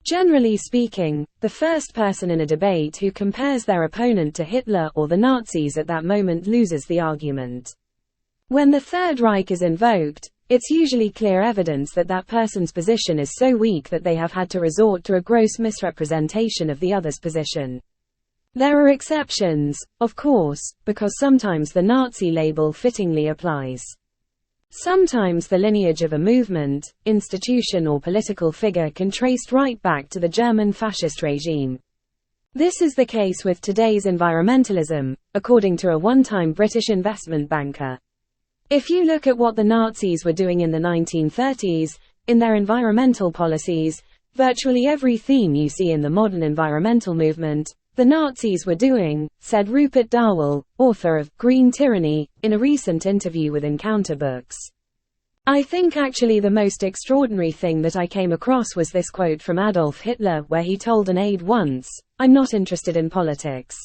Generally speaking, the first person in a debate who compares their opponent to Hitler or the Nazis at that moment loses the argument. When the Third Reich is invoked, it's usually clear evidence that that person's position is so weak that they have had to resort to a gross misrepresentation of the other's position. There are exceptions, of course, because sometimes the Nazi label fittingly applies. Sometimes the lineage of a movement, institution or political figure can be traced right back to the German fascist regime. This is the case with today's environmentalism, according to a one-time British investment banker. If you look at what the Nazis were doing in the 1930s, in their environmental policies, virtually every theme you see in the modern environmental movement, the Nazis were doing, said Rupert Darwall, author of Green Tyranny, in a recent interview with Encounter Books. I think actually the most extraordinary thing that I came across was this quote from Adolf Hitler where he told an aide once, "I'm not interested in politics.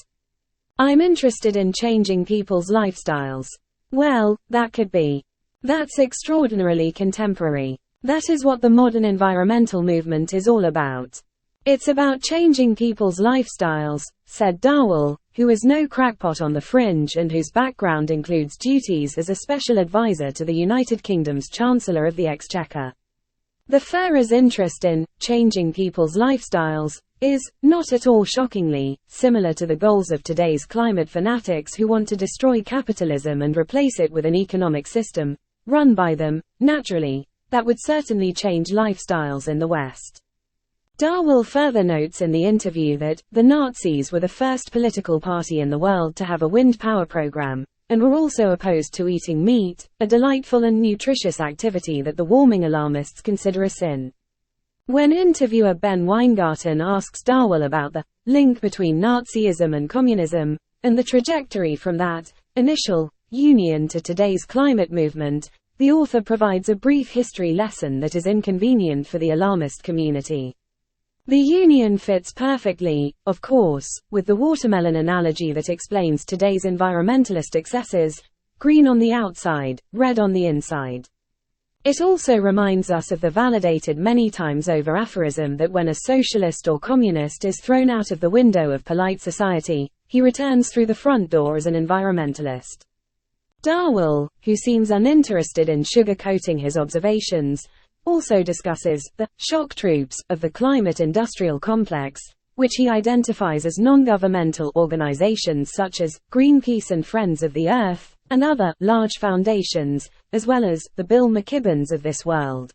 I'm interested in changing people's lifestyles." Well, that could be. That's extraordinarily contemporary. That is what the modern environmental movement is all about. It's about changing people's lifestyles, said Darwall, who is no crackpot on the fringe and whose background includes duties as a special advisor to the United Kingdom's Chancellor of the Exchequer. The Führer's interest in changing people's lifestyles is, not at all shockingly, similar to the goals of today's climate fanatics who want to destroy capitalism and replace it with an economic system, run by them, naturally, that would certainly change lifestyles in the West. Darwall further notes in the interview that the Nazis were the first political party in the world to have a wind power program, and were also opposed to eating meat, a delightful and nutritious activity that the warming alarmists consider a sin. When interviewer Ben Weingarten asks Darwall about the link between Nazism and communism, and the trajectory from that initial union to today's climate movement, the author provides a brief history lesson that is inconvenient for the alarmist community. The union fits perfectly, of course, with the watermelon analogy that explains today's environmentalist excesses: green on the outside, red on the inside. It also reminds us of the validated many times over aphorism that when a socialist or communist is thrown out of the window of polite society, he returns through the front door as an environmentalist. Darwall, who seems uninterested in sugar-coating his observations, also discusses the shock troops of the climate-industrial complex, which he identifies as non-governmental organizations such as Greenpeace and Friends of the Earth, and other large foundations, as well as the Bill McKibbens of this world.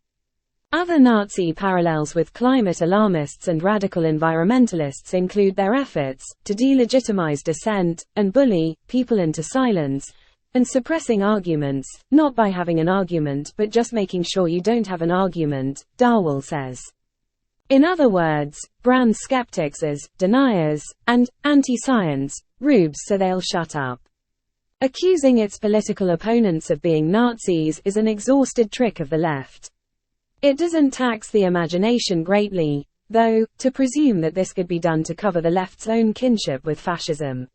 Other Nazi parallels with climate alarmists and radical environmentalists include their efforts to delegitimize dissent and bully people into silence, and suppressing arguments, not by having an argument but just making sure you don't have an argument, Darwall says. In other words, brand skeptics as deniers, and anti-science rubes so they'll shut up. Accusing its political opponents of being Nazis is an exhausted trick of the left. It doesn't tax the imagination greatly, though, to presume that this could be done to cover the left's own kinship with fascism.